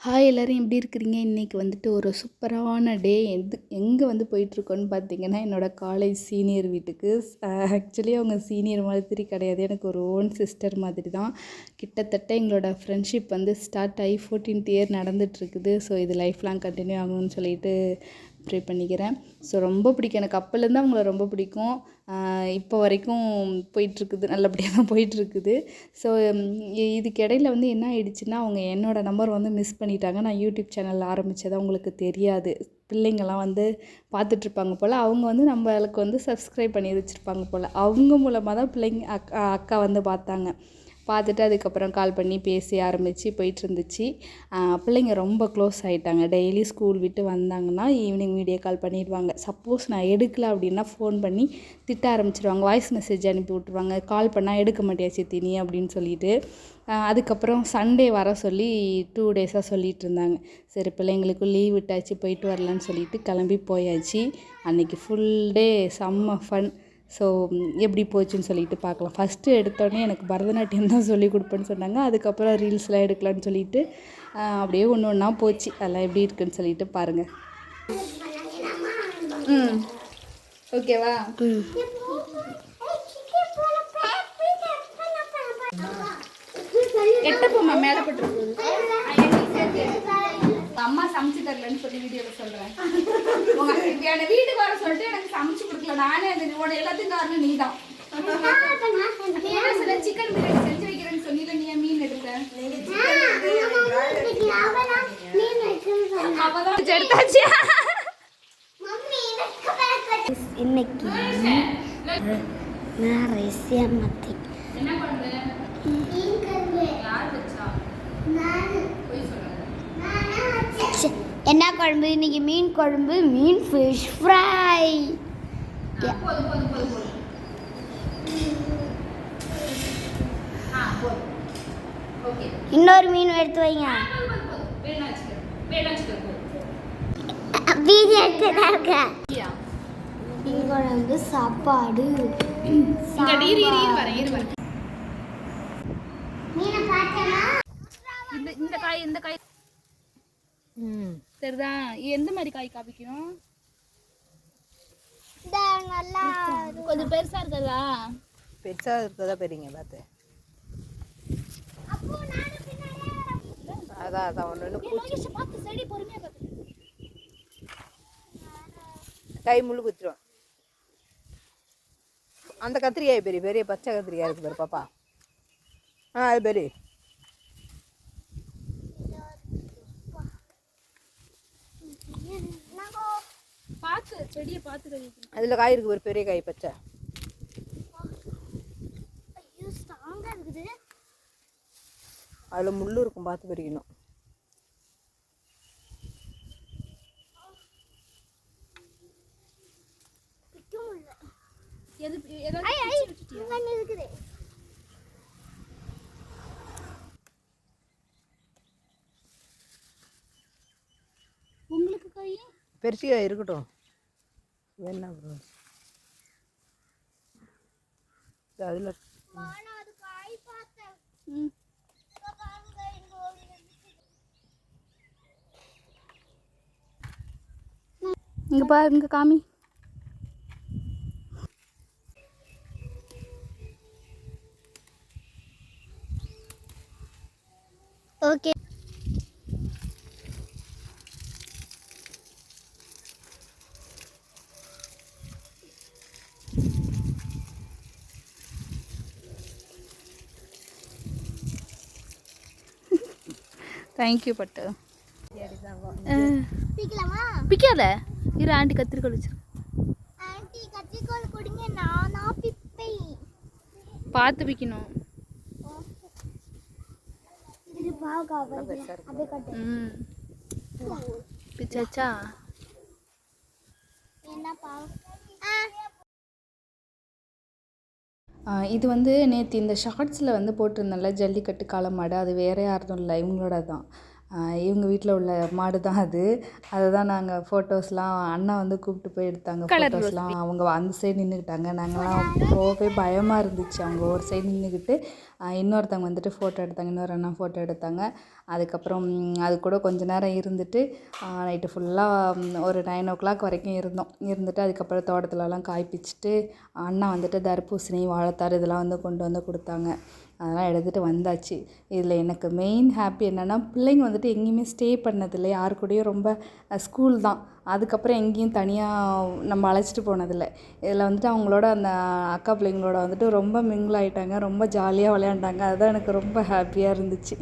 Hi எல்லோரும் எப்படி இருக்கிறீங்க? இன்றைக்கி வந்துட்டு ஒரு சூப்பரான டே. எங்கே வந்து போயிட்டுருக்கோன்னு பார்த்தீங்கன்னா, என்னோடய காலேஜ் சீனியர் வீட்டுக்கு. ஆக்சுவலி அவங்க சீனியர் மாதிரி கிடையாது, எனக்கு ஒரு ஓன் சிஸ்டர் மாதிரி தான். கிட்டத்தட்ட எங்களோட ஃப்ரெண்ட்ஷிப் வந்து ஸ்டார்ட் ஆகி 14th இயர் நடந்துகிட்ருக்குது. ஸோ இது லைஃப் லாங் கண்டினியூ ஆகணும்னு சொல்லிட்டு ப்ரே பண்ணிக்கிறேன். ஸோ ரொம்ப பிடிக்கும், எனக்கு அப்போலேருந்து அவங்கள ரொம்ப பிடிக்கும். இப்போ வரைக்கும் போயிட்டுருக்குது, நல்லபடியாக தான் போயிட்டுருக்குது. ஸோ இதுக்கு இடையில வந்து என்ன ஆயிடுச்சுன்னா, அவங்க என்னோடய நம்பர் வந்து மிஸ் பண்ணிட்டாங்க. நான் யூடியூப் சேனல் ஆரம்பித்தது அவங்களுக்கு தெரியாது. பிள்ளைங்கள்லாம் வந்து பார்த்துட்ருப்பாங்க போல், அவங்க வந்து நம்மளுக்கு வந்து சப்ஸ்கிரைப் பண்ணி வச்சுருப்பாங்க போல். அவங்க மூலமாக தான் அக்கா வந்து பார்த்துட்டு அதுக்கப்புறம் கால் பண்ணி பேசி ஆரம்பித்து போயிட்டுருந்துச்சு. பிள்ளைங்க ரொம்ப க்ளோஸ் ஆகிட்டாங்க. டெய்லி ஸ்கூல் விட்டு வந்தாங்கன்னா ஈவினிங் வீடியோ கால் பண்ணிடுவாங்க. சப்போஸ் நான் எடுக்கலை அப்படின்னா ஃபோன் பண்ணி திட்ட ஆரம்பிச்சிடுவாங்க. வாய்ஸ் மெசேஜ் அனுப்பி விட்ருவாங்க, கால் பண்ணால் எடுக்க மாட்டியா சித்தி நீ அப்படின்னு சொல்லிட்டு. அதுக்கப்புறம் சண்டே வர சொல்லி 2 டேஸாக சொல்லிகிட்டு இருந்தாங்க. சரி பிள்ளைங்களுக்கும் லீவ் விட்டாச்சு, போயிட்டு வரலான்னு சொல்லிட்டு கிளம்பி போயாச்சு. அன்றைக்கி ஃபுல் டே செம்ம ஃபன். ஸோ எப்படி போச்சுன்னு சொல்லிட்டு பார்க்கலாம். ஃபஸ்ட்டு எடுத்தோடனே எனக்கு பரதநாட்டியம் தான் சொல்லிக் கொடுப்பேன்னு சொன்னாங்க. அதுக்கப்புறம் ரீல்ஸ்லாம் எடுக்கலான்னு சொல்லிட்டு அப்படியே ஒன்று ஒன்றா போச்சு. அதெல்லாம் எப்படி இருக்குன்னு சொல்லிட்டு பாருங்கள். ஓகேவா? எட்டப்போம்மா மேலே போட்டு அம்மா சமைச்சு தரலன்னு சொல்லி வீடியோவில் சொல்கிறேன். என்னை வீட்டுக்கு வர சொல்லிட்டு எனக்கு சமைச்சு கொடுக்கல. நானே அது எல்லாத்தையும் காரணம் நீ தான். சிக்கன் பிரியாணி செஞ்சு வைக்கிறேன்னு சொன்னில, நீ மீன் எடுத்த எடுத்தாச்சு. இன்னைக்கு நான் ரசியமத்தி என்ன குழம்பு? இன்னைக்கு மீன் குழம்பு, மீன் ஃபிஷ் ஃப்ரை. இன்னொரு மீன் எடுத்து வைங்க. மீன் குழம்பு, சாப்பாடு. இந்த காய் சரிதா? எந்த மாதிரி காய் காப்பிக்கணும்? கொஞ்சம் பெருசா இருக்கதா? பெருசா இருக்கதா பெரியங்க பார்த்து. அதான் ஒன்று பார்த்து செடி பொறுமையாக பார்த்து. கை முள்ளு குத்திரும். அந்த கத்திரிக்காய் பெரிய பெரிய பச்சை கத்திரிக்காய் இருக்கு பாரு பாப்பா. அது பெரிய பார்த்து செடியை பார்த்து. அதில் காய் இருக்கு ஒரு பெரிய காய் பச்சை. அதில் முள் இருக்கும், பார்த்து பறிக்கணும். உங்களுக்கு காய் பெருசிக்காய் இருக்கட்டும், வேணா ப்ரோ. அதில் இங்கே பாரு, இங்கே காமி. ஓகே. தேங்க்யூ பட்டு. பிக்காத இரு, ஆண்டி கத்திரிக்கோள் வச்சிரு. ஆண்டி கத்திரிக்கோள் கொடுங்க, நானா பிப்பை. பார்த்து பிக்கணும். இது பாவக்கா அப்படியே கட்டு. பிச்சாச்சா? என்ன பாவ? இது வந்து நேற்று இந்த ஷார்ட்ஸில் வந்து போட்டிருந்தேன்ல, ஜல்லிக்கட்டு காளை மாடு. அது வேறு யாரும் இல்லை, இவங்களோட தான். இவங்க வீட்டில் உள்ள மாடு தான் அது. அதை தான் நாங்கள் ஃபோட்டோஸ்லாம் அண்ணா வந்து கூப்பிட்டு போய் எடுத்தாங்க ஃபோட்டோஸ்லாம். அவங்க அந்த சைடு நின்றுக்கிட்டாங்க. நாங்கள்லாம் போகவே பயமாக இருந்துச்சு. அவங்க ஒரு சைடு நின்றுக்கிட்டு இன்னொருத்தவங்க வந்துட்டு ஃபோட்டோ எடுத்தாங்க. இன்னொரு அண்ணா ஃபோட்டோ எடுத்தாங்க. அதுக்கப்புறம் அது கூட கொஞ்ச நேரம் இருந்துட்டு நைட்டு ஃபுல்லாக ஒரு 9 o'clock வரைக்கும் இருந்துட்டு அதுக்கப்புறம் தோட்டத்துலலாம் காய் பிச்சுட்டு அண்ணா வந்துட்டு தர்பூசணி வாழைத்தார் இதெல்லாம் வந்து கொண்டு வந்து கொடுத்தாங்க. அதெல்லாம் எடுத்துகிட்டு வந்தாச்சு. இதில் எனக்கு மெயின் ஹாப்பி என்னென்னா பிள்ளைங்க வந்துட்டு எங்கேயுமே ஸ்டே பண்ணதில்லை. யாரு கூடயும் ரொம்ப ஸ்கூல் தான். அதுக்கப்புறம் எங்கேயும் தனியாக நம்ம அழைச்சிட்டு போனதில்லை. இதில் வந்துட்டு அவங்களோட அந்த அக்கா பிள்ளைங்களோட வந்துட்டு ரொம்ப மிங்கிள் ஆகிட்டாங்க. ரொம்ப ஜாலியாக விளையாண்டாங்க. அதுதான் எனக்கு ரொம்ப ஹாப்பியாக இருந்துச்சு.